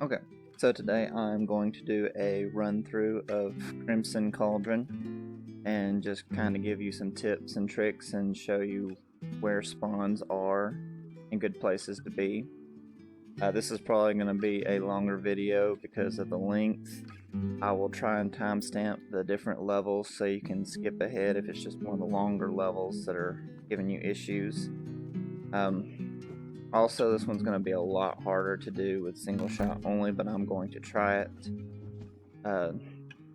Okay, so today I'm going to do a run through of Crimson Cauldron and just kind of give you some tips and tricks and show you where spawns are and good places to be. This is probably going to be a longer video because of the length. I will try and timestamp the different levels so you can skip ahead if it's just one of the longer levels that are giving you issues. Also, this one's going to be a lot harder to do with single shot only, but I'm going to try it. So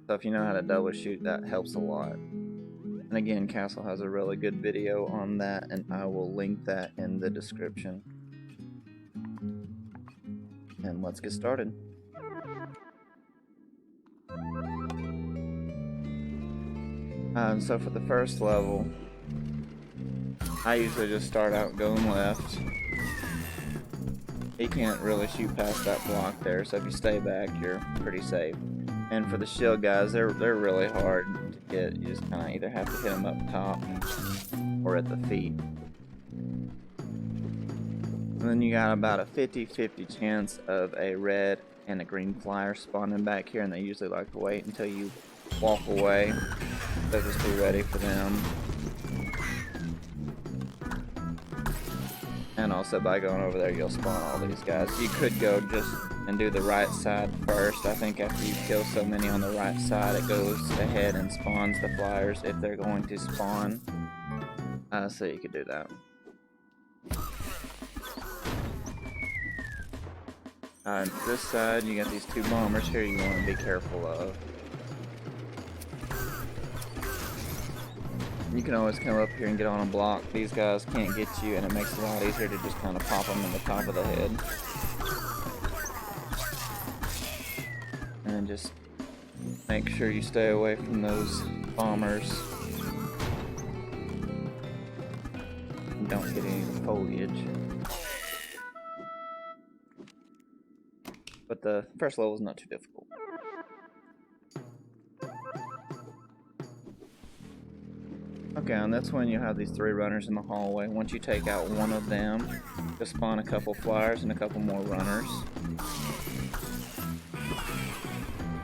if you know how to double shoot, that helps a lot. And again, Castle has a really good video on that, and I will link that in the description. And let's get started. So for the first level, I usually just start out going left. You can't really shoot past that block there, so if you stay back, you're pretty safe. And for the shield guys, they're really hard to get. You just kind of either have to hit them up top or at the feet. And then you got about a 50-50 chance of a red and a green flyer spawning back here, and they usually like to wait until you walk away. So just be ready for them. And also by going over there, you'll spawn all these guys. You could go just and do the right side first. I think after you kill so many on the right side, it goes ahead and spawns the flyers if they're going to spawn. So you could do that. This side, you got these two bombers here you want to be careful of. You can always come up here and get on a block. These guys can't get you, and it makes it a lot easier to just kind of pop them in the top of the head. And just make sure you stay away from those bombers. And don't get any of the foliage. But the first level is not too difficult. Okay, on this one you have these three runners in the hallway. Once you take out one of them, just spawn a couple flyers and a couple more runners.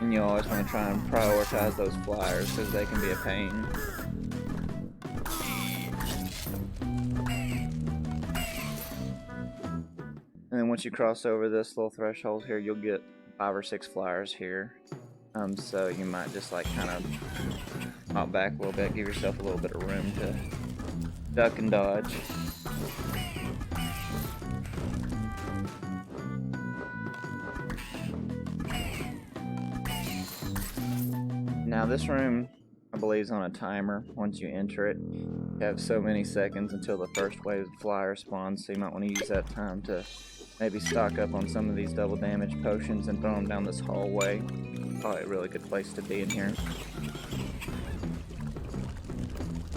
And you always want to try and prioritize those flyers because they can be a pain. And then once you cross over this little threshold here, you'll get 5 or 6 flyers here. So you might just like kind of hop back a little bit, give yourself a little bit of room to duck and dodge. Now this room, I believe, is on a timer. Once you enter it, you have so many seconds until the first wave of flyers spawns, so you might want to use that time to maybe stock up on some of these double damage potions and throw them down this hallway. Probably a really good place to be in here.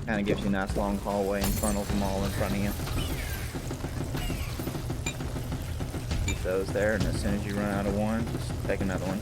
Kind of gives you a nice long hallway and funnels them all in front of you. Keep those there, and as soon as you run out of one, just take another one.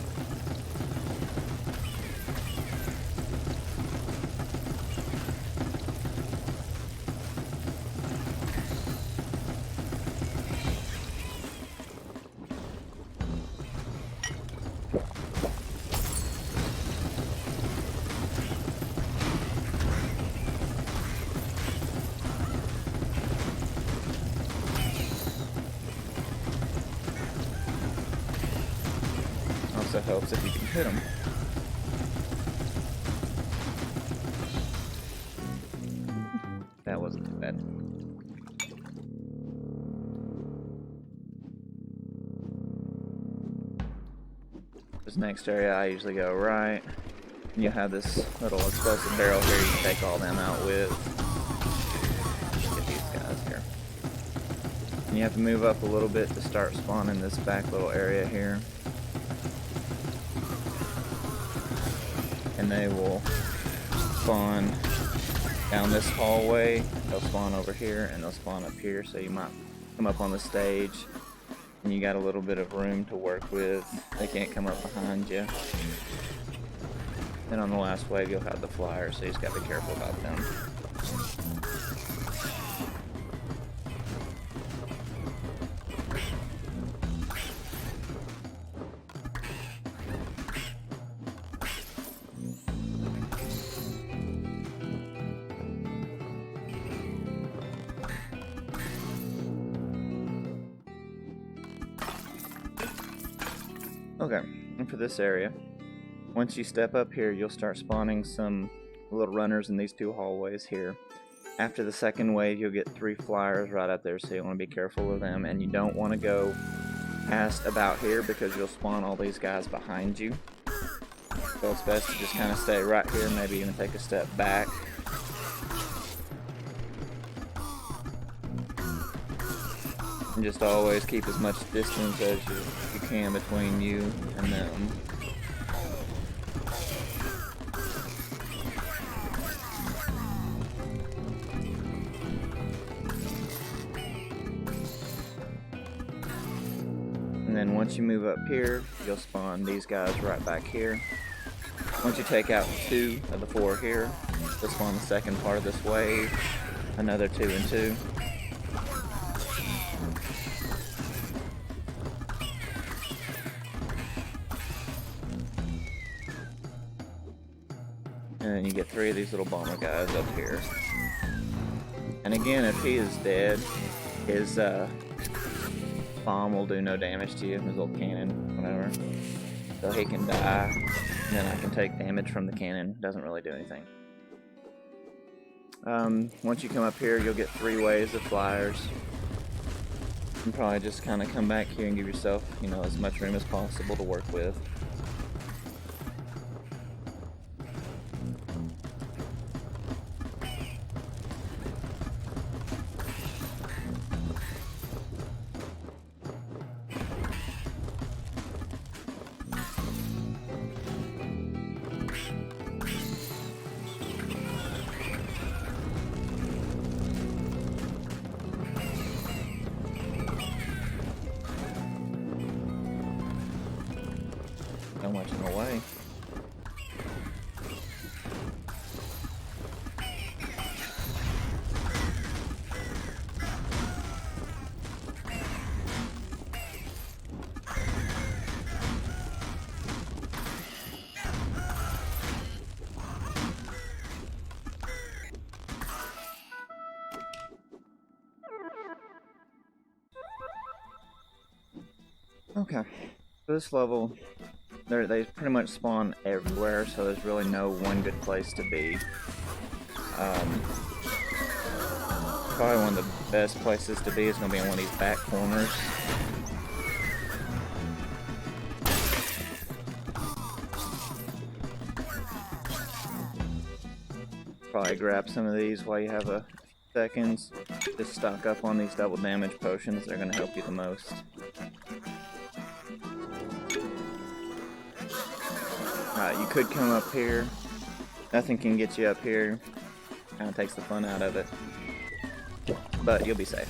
Also helps if you can hit them. That wasn't too bad. This next area I usually go right. And you have this little explosive barrel here you can take all them out with. Get these guys here. And you have to move up a little bit to start spawning this back little area here. And they will spawn down this hallway. They'll spawn over here and they'll spawn up here, so you might come up on the stage and you got a little bit of room to work with. They can't come up behind you. Then on the last wave you'll have the flyers, so you just gotta be careful about them. Okay, and for this area, once you step up here, you'll start spawning some little runners in these two hallways here. After the second wave, you'll get 3 flyers right up there, so you want to be careful of them, and you don't want to go past about here because you'll spawn all these guys behind you. So it's best to just kind of stay right here, maybe even take a step back. And just always keep as much distance as you can between you and them. And then once you move up here, you'll spawn these guys right back here. Once you take out 2 of the 4 here, you'll spawn the second part of this wave, another 2 and 2. And then you get 3 of these little bomber guys up here. And again, if he is dead, his bomb will do no damage to you, his little cannon, whatever. So he can die, and then I can take damage from the cannon. Doesn't really do anything. Once you come up here, you'll get 3 waves of flyers. And probably just kind of come back here and give yourself, you know, as much room as possible to work with. So much in the way. Okay, for this level, they pretty much spawn everywhere, so there's really no one good place to be. Probably one of the best places to be is going to be in one of these back corners. Probably grab some of these while you have a few seconds. Just stock up on these double damage potions, they're going to help you the most. You could come up here. Nothing can get you up here. Kind of takes the fun out of it. But you'll be safe.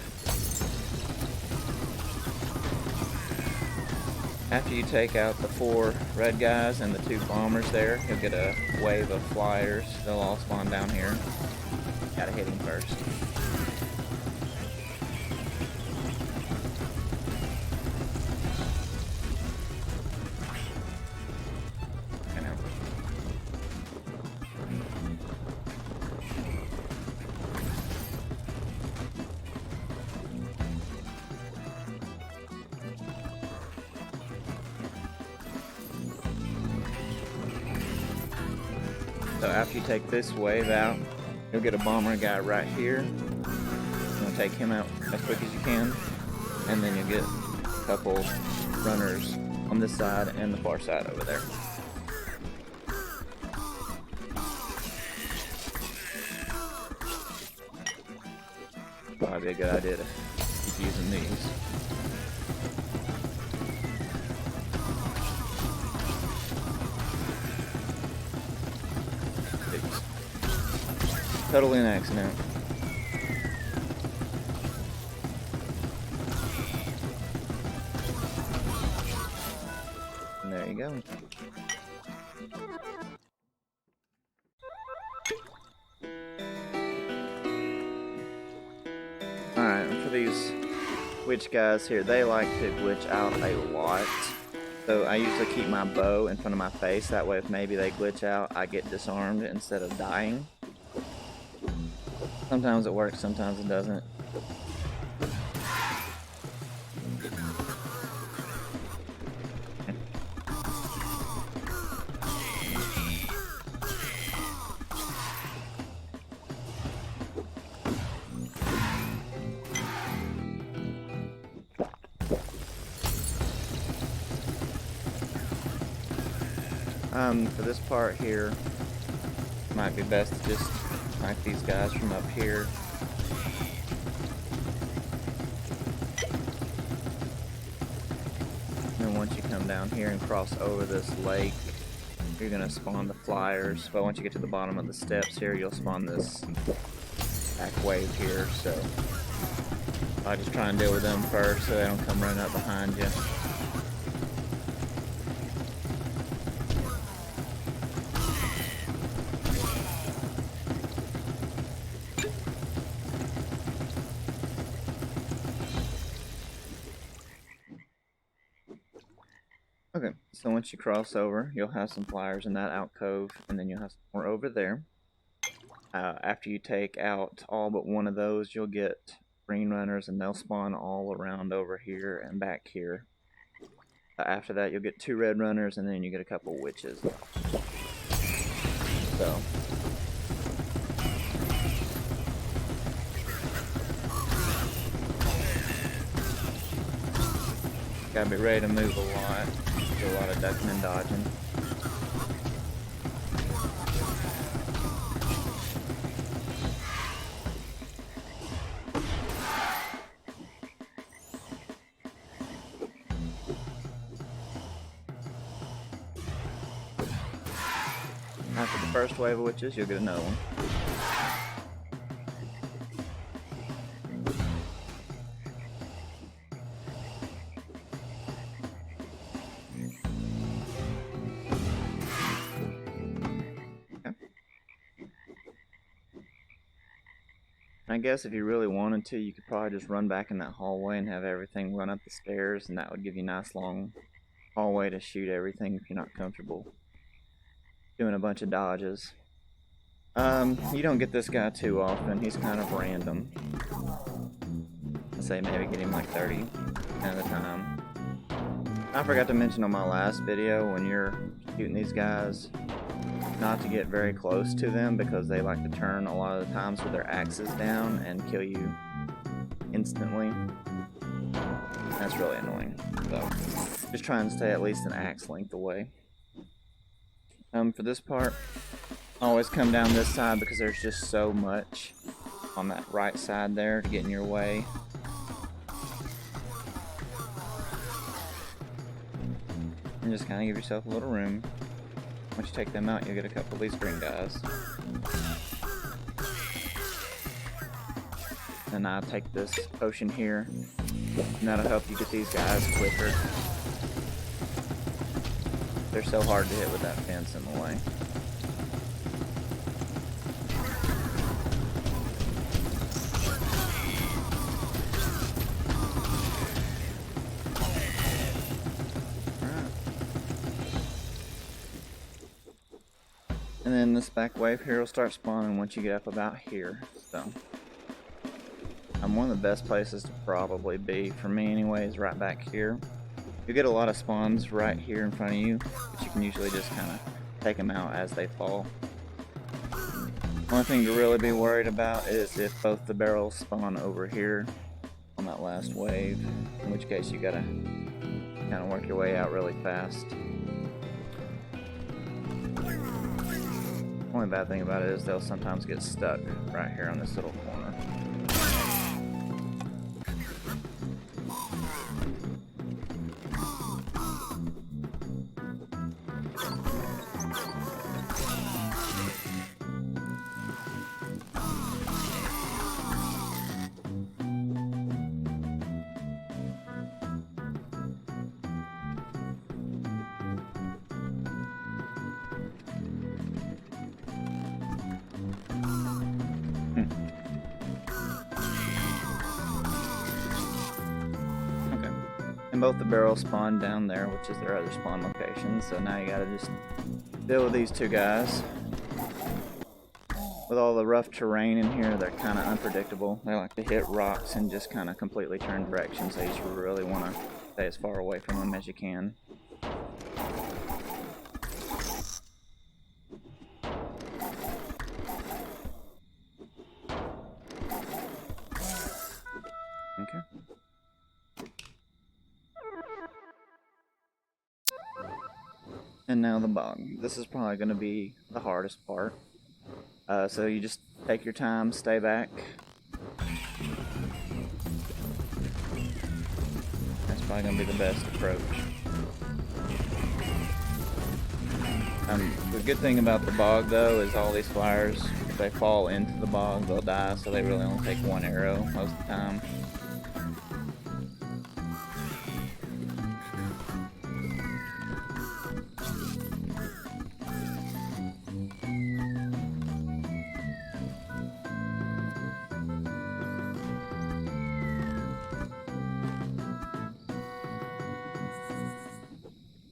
After you take out the 4 red guys and the 2 bombers there, you'll get a wave of flyers. They'll all spawn down here. Gotta hit him first. So after you take this wave out, you'll get a bomber guy right here. You're going to take him out as quick as you can, and then you'll get a couple runners on this side and the far side over there. Probably be a good idea to keep using these. Totally an accident. And there you go. Alright, and for these witch guys here, they like to glitch out a lot. So I usually keep my bow in front of my face, that way if maybe they glitch out, I get disarmed instead of dying. Sometimes it works, sometimes it doesn't. For this part here, might be best to just snipe these guys from up here. And then once you come down here and cross over this lake, you're gonna spawn the flyers. But once you get to the bottom of the steps here, you'll spawn this back wave here. So I just try and deal with them first so they don't come running up behind you. Okay, so once you cross over, you'll have some flyers in that alcove, and then you'll have some more over there. After you take out all but one of those, you'll get green runners, and they'll spawn all around over here and back here. After that, you'll get 2 red runners, and then you get a couple witches. So gotta be ready to move a lot. Do a lot of ducking and dodging. After the first wave of witches, you'll get another one. I guess if you really wanted to, you could probably just run back in that hallway and have everything run up the stairs, and that would give you a nice long hallway to shoot everything if you're not comfortable doing a bunch of dodges. You don't get this guy too often. He's kind of random. I'd say maybe get him like 30% of the time. I forgot to mention on my last video, when you're shooting these guys, not to get very close to them because they like to turn a lot of the times with their axes down and kill you instantly. That's really annoying. So just try and stay at least an axe length away. For this part, always come down this side because there's just so much on that right side there to get in your way. And just kind of give yourself a little room. Once you take them out, you'll get a couple of these green guys. And I'll take this potion here, and that'll help you get these guys quicker. They're so hard to hit with that fence in the way. And then this back wave here will start spawning once you get up about here. So one of the best places to probably be, for me anyway, is right back here. You get a lot of spawns right here in front of you, but you can usually just kind of take them out as they fall. One thing to really be worried about is if both the barrels spawn over here on that last wave, in which case you gotta kind of work your way out really fast. Only bad thing about it is they'll sometimes get stuck right here on this little corner. And both the barrels spawn down there, which is their other spawn location, so now you gotta just deal with these 2 guys. With all the rough terrain in here, they're kind of unpredictable. They like to hit rocks and just kind of completely turn direction, so you just really want to stay as far away from them as you can. Okay. And now the bog. This is probably going to be the hardest part. So you just take your time, stay back. That's probably going to be the best approach. The good thing about the bog though is all these flyers, if they fall into the bog, they'll die, so they really only take one arrow most of the time.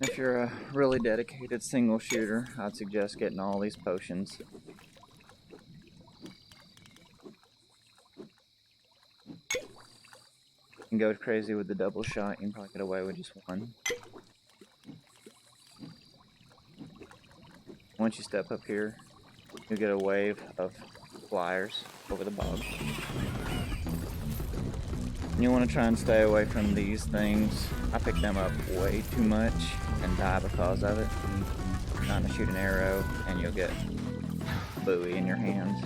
If you're a really dedicated single shooter, I'd suggest getting all these potions. You can go crazy with the double shot, you can probably get away with just one. Once you step up here, you'll get a wave of flyers over the bog. You want to try and stay away from these things. I pick them up way too much and die because of it. Trying to shoot an arrow and you'll get a buoy in your hands.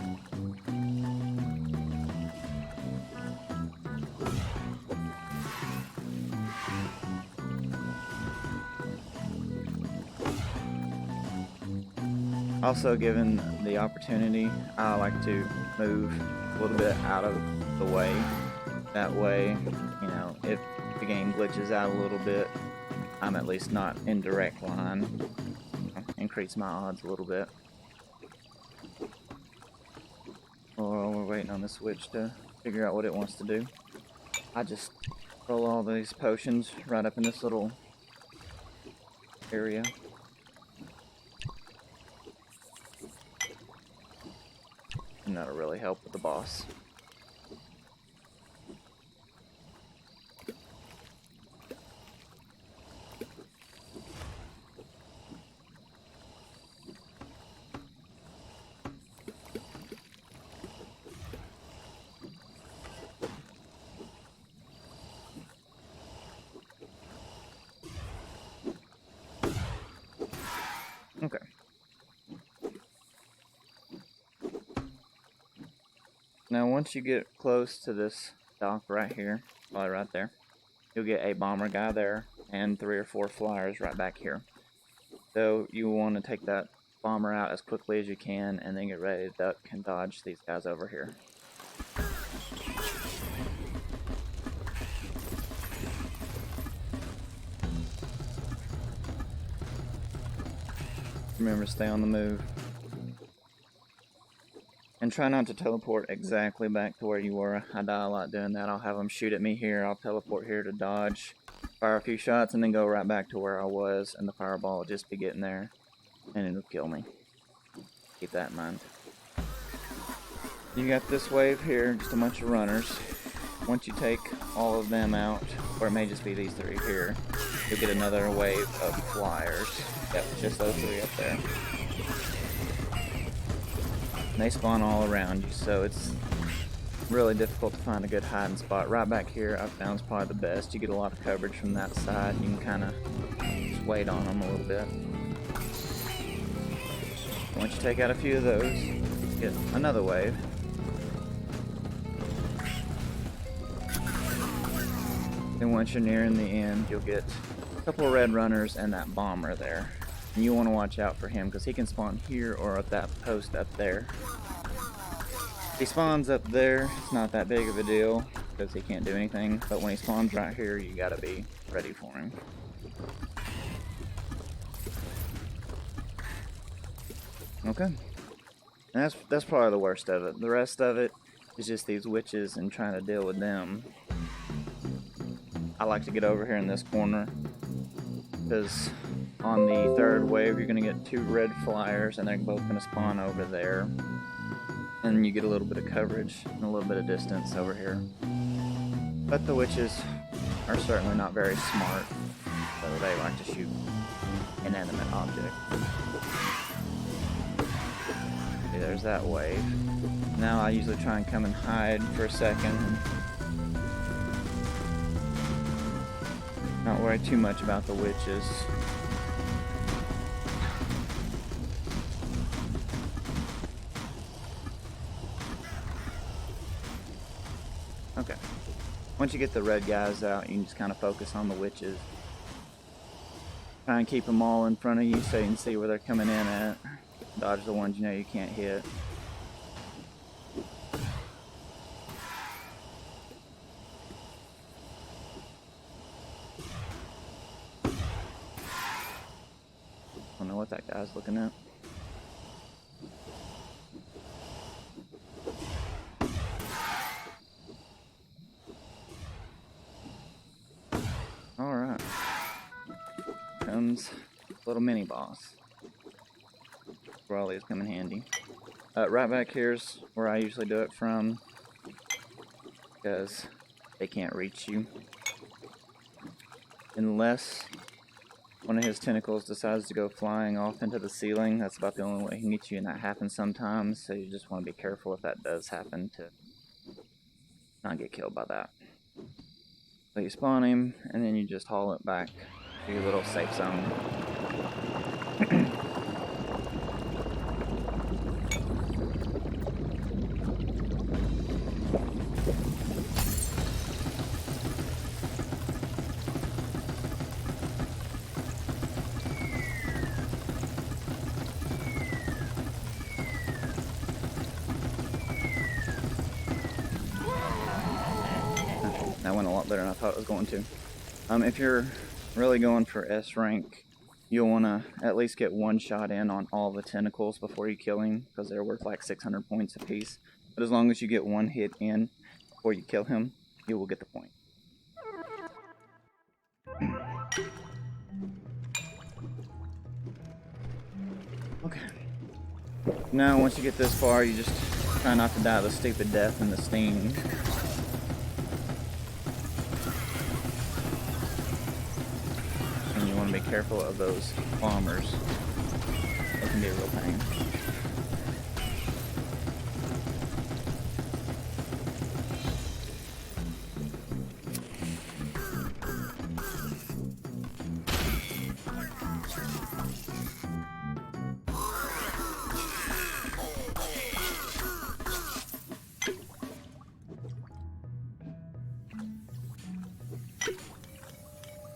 Also, given the opportunity, I like to move a little bit out of the way. That way, you know, if the game glitches out a little bit, I'm at least not in direct line. Increase my odds a little bit. While we're waiting on the switch to figure out what it wants to do, I just roll all these potions right up in this little area. And that'll really help with the boss. Okay. Now once you get close to this dock right here, probably right there, you'll get a bomber guy there and 3 or 4 flyers right back here. So you want to take that bomber out as quickly as you can and then get ready to duck and dodge these guys over here. Remember to stay on the move. And try not to teleport exactly back to where you were. I die a lot doing that. I'll have them shoot at me here, I'll teleport here to dodge, fire a few shots, and then go right back to where I was, and the fireball will just be getting there, and it'll kill me. Keep that in mind. You got this wave here, just a bunch of runners. Once you take all of them out, or it may just be these 3 here, you'll get another wave of flyers. Yep, just those 3 up there. And they spawn all around you, so it's really difficult to find a good hiding spot. Right back here, I found is probably the best. You get a lot of coverage from that side. You can kind of just wait on them a little bit. Once you take out a few of those, you get another wave. Then once you're nearing the end, you'll get a couple of red runners and that bomber there. And you want to watch out for him because he can spawn here or at that post up there. If he spawns up there, it's not that big of a deal because he can't do anything. But when he spawns right here, you gotta be ready for him. Okay. And that's probably the worst of it. The rest of it is just these witches and trying to deal with them. I like to get over here in this corner because on the 3rd wave you're going to get 2 red flyers and they're both going to spawn over there. And you get a little bit of coverage and a little bit of distance over here. But the witches are certainly not very smart, so they like to shoot inanimate objects. Okay, there's that wave. Now I usually try and come and hide for a second. Not worry too much about the witches. Once you get the red guys out, you can just kind of focus on the witches. Try and keep them all in front of you so you can see where they're coming in at. Dodge the ones you know you can't hit. I don't know what that guy's looking at. Alright. Comes little mini boss. Where all these come in handy. Right back here's where I usually do it from, because they can't reach you. Unless one of his tentacles decides to go flying off into the ceiling. That's about the only way he can get you, and that happens sometimes, so you just want to be careful if that does happen to not get killed by that. So you spawn him, and then you just haul it back to your little safe zone. That went a lot better than I thought it was going to. If you're really going for S rank, you'll want to at least get one shot in on all the tentacles before you kill him, because they're worth like 600 points apiece. But as long as you get one hit in before you kill him, you will get the point. Okay. Now once you get this far, you just try not to die the stupid death and the sting. And you want to be careful of those bombers. They can be a real pain.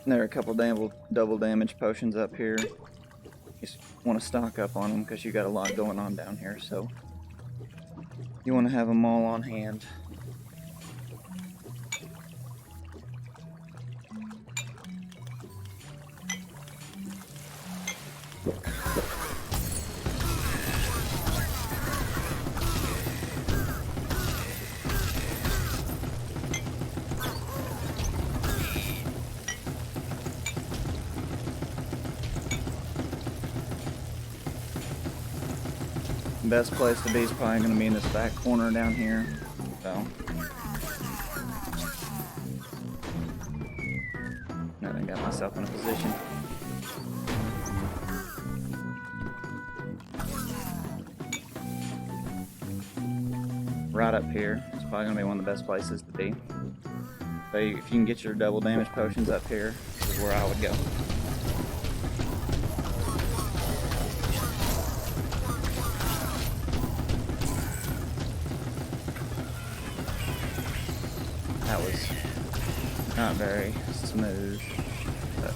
There are a couple double damage potions up here. You just want to stock up on them because you got a lot going on down here, so you want to have them all on hand. Best place to be is probably going to be in this back corner down here. So, now I got myself in a position. Right up here. It's probably going to be one of the best places to be. So if you can get your double damage potions up here, this is where I would go. That was not very smooth, but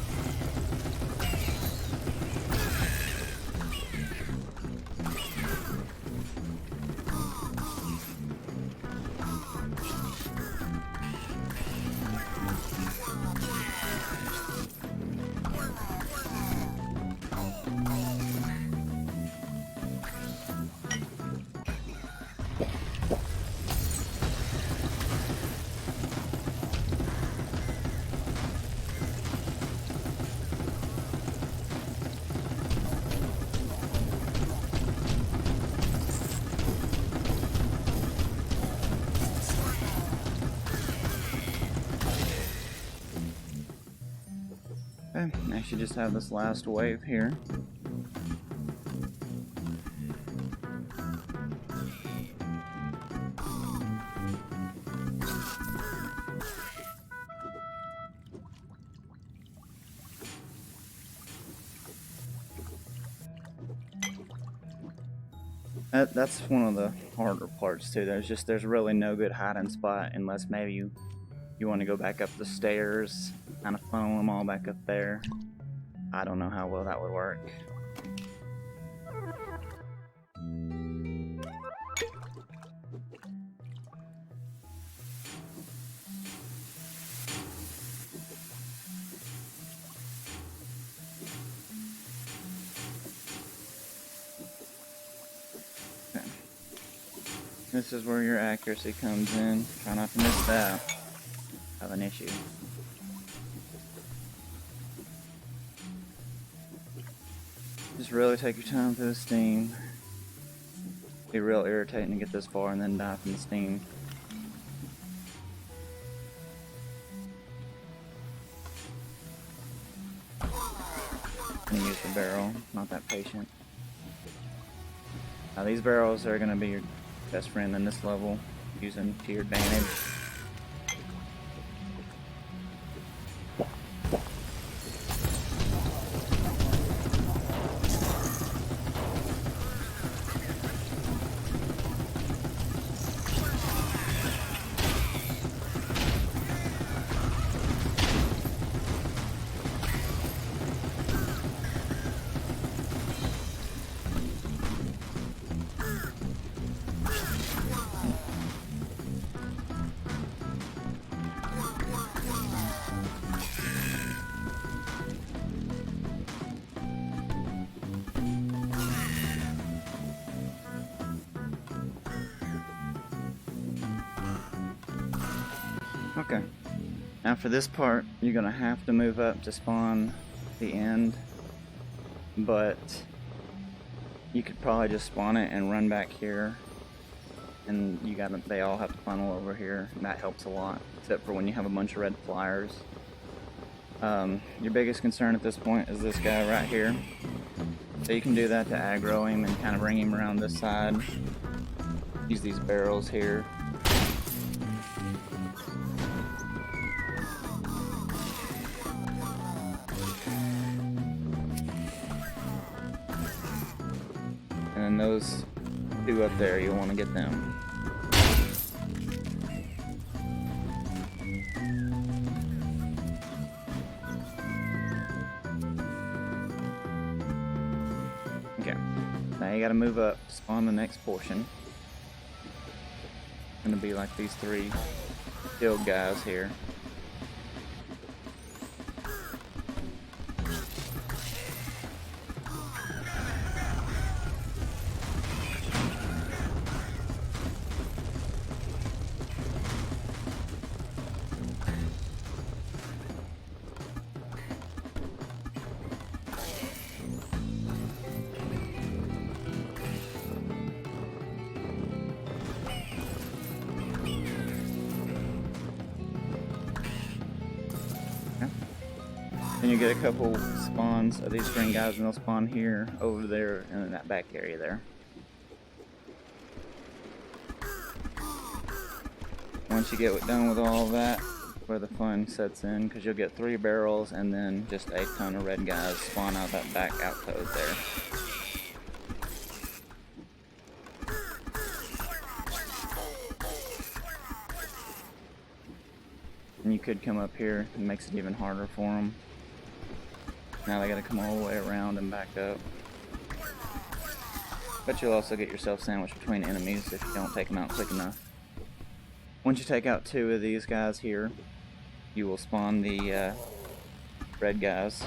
okay, I should just have this last wave here. That's one of the harder parts too. There's really no good hiding spot unless maybe you You want to go back up the stairs, kind of funnel them all back up there. I don't know how well that would work. Okay. This is where your accuracy comes in. Try not to miss that. Have an issue. Just really take your time through the steam. Be real irritating to get this far and then die from the steam. I'm gonna use the barrel, not that patient. Now these barrels are gonna be your best friend in this level. Use them to your advantage. Okay, now for this part, you're gonna have to move up to spawn the end, but you could probably just spawn it and run back here, and they all have to funnel over here, and that helps a lot, except for when you have a bunch of red flyers. Your biggest concern at this point is this guy right here, so you can do that to aggro him and kind of bring him around this side. Use these barrels here. And those two up there, you'll want to get them. Okay, now you gotta move up, spawn the next portion. It's gonna be like these three shield guys here. Then you get a couple spawns of these green guys, and they'll spawn here, over there, and in that back area there. Once you get done with all of that, where the fun sets in, because you'll get 3 barrels and then just a ton of red guys spawn out that back outpost there. And you could come up here, it makes it even harder for them. Now they gotta come all the way around and back up. But you'll also get yourself sandwiched between enemies if you don't take them out quick enough. Once you take out 2 of these guys here, you will spawn the red guys.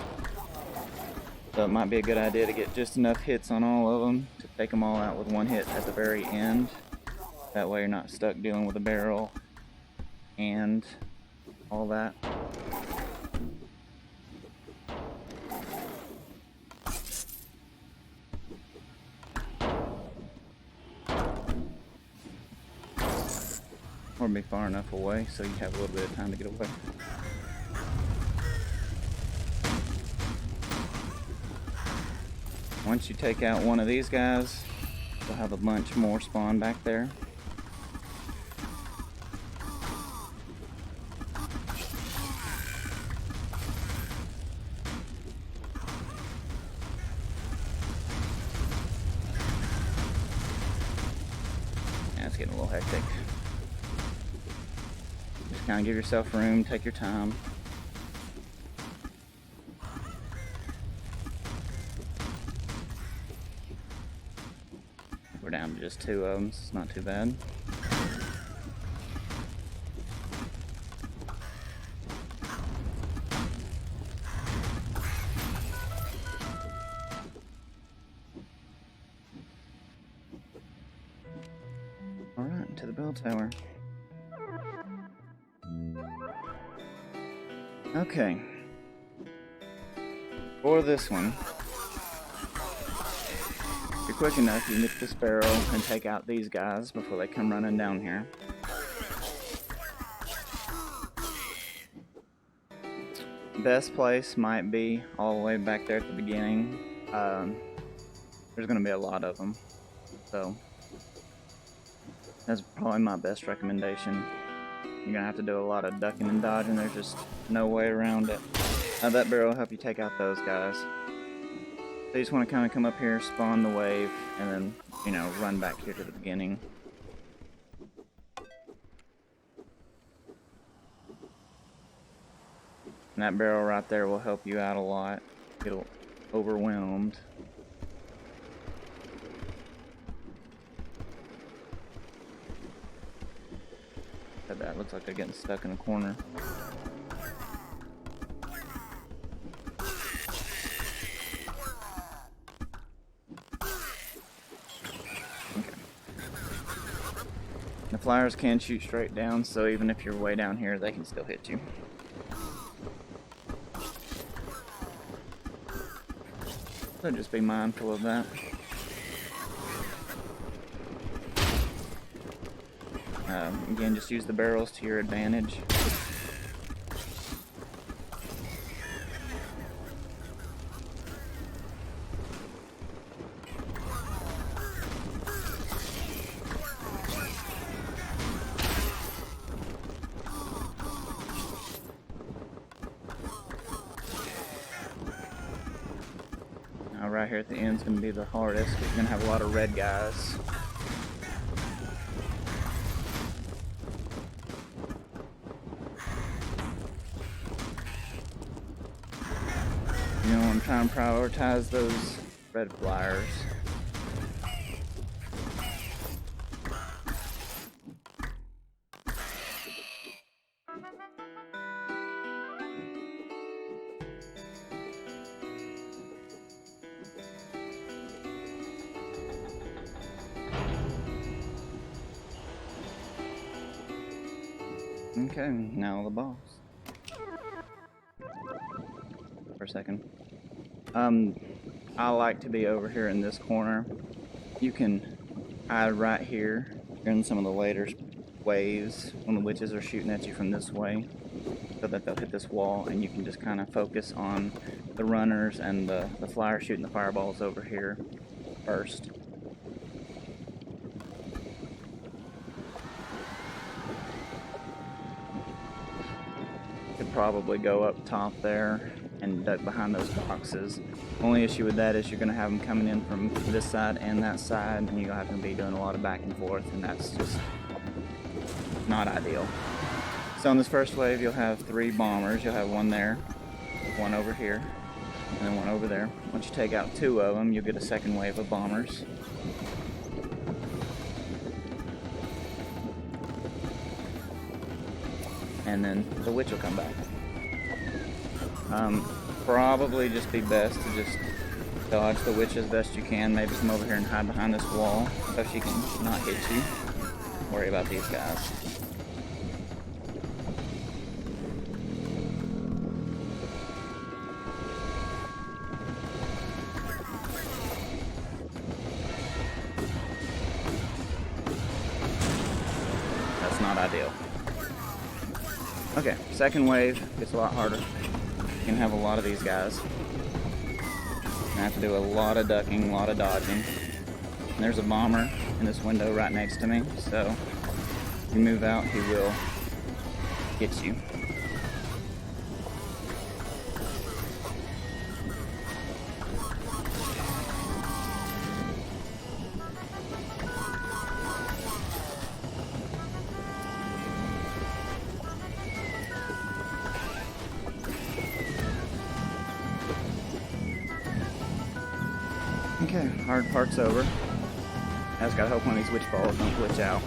So it might be a good idea to get just enough hits on all of them to take them all out with 1 hit at the very end. That way you're not stuck dealing with a barrel and all that. Or be far enough away so you have a little bit of time to get away. Once you take out one of these guys, you'll have a bunch more spawn back there. Yeah, it's getting a little hectic. Kind of give yourself room, take your time. We're down to just 2 of them, so it's not too bad. Alright, to the bell tower. Okay. For this one, if you're quick enough, you can get this barrel and take out these guys before they come running down here. Best place might be all the way back there at the beginning. There's going to be a lot of them, so that's probably my best recommendation. You're going to have to do a lot of ducking and dodging. There's just no way around it. That barrel will help you take out those guys. So you just want to kind of come up here, spawn the wave, and then, you know, run back here to the beginning. And that barrel right there will help you out a lot. Get overwhelmed. That looks like they're getting stuck in a corner. Okay. The flyers can shoot straight down, so even if you're way down here, they can still hit you. So just be mindful of that. Again, just use the barrels to your advantage. Now right here at the end is going to be the hardest. You're going to have a lot of red guys. You know, I'm trying to prioritize those red flyers. Okay, now the boss. For a second. I like to be over here in this corner. You can hide right here during some of the later waves when the witches are shooting at you from this way, so that they'll hit this wall, and you can just kind of focus on the runners and the flyers shooting the fireballs over here first. Could probably go up top there and duck behind those boxes. Only issue with that is you're going to have them coming in from this side and that side, and you're going to have to be doing a lot of back and forth, and that's just not ideal. So on this first wave, you'll have 3 bombers. You'll have one there, one over here, and then one over there. Once you take out 2 of them, you'll get a second wave of bombers. And then the witch will come back. Probably just be best to just dodge the witch as best you can. Maybe come over here and hide behind this wall so she can not hit you. Worry about these guys. That's not ideal. Okay, second wave gets a lot harder. You can have a lot of these guys. I have to do a lot of ducking, a lot of dodging. And there's a bomber in this window right next to me, so if you move out, he will get you. Okay, hard part's over. I just gotta hope one of these witch balls don't glitch out.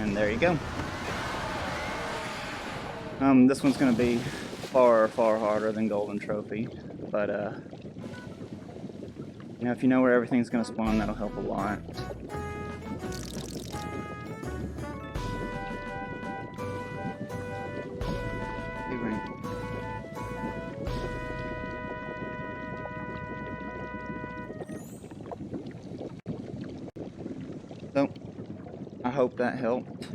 And there you go. This one's gonna be far, far harder than Golden Trophy, but you know, if you know where everything's gonna spawn, that'll help a lot. So, I hope that helped,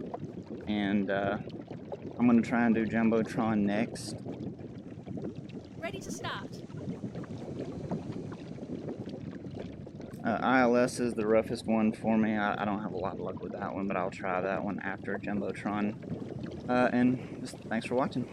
and I'm gonna try and do Jumbotron next. Ready to start. ILS is the roughest one for me. I don't have a lot of luck with that one, but I'll try that one after Jumbotron. And just thanks for watching.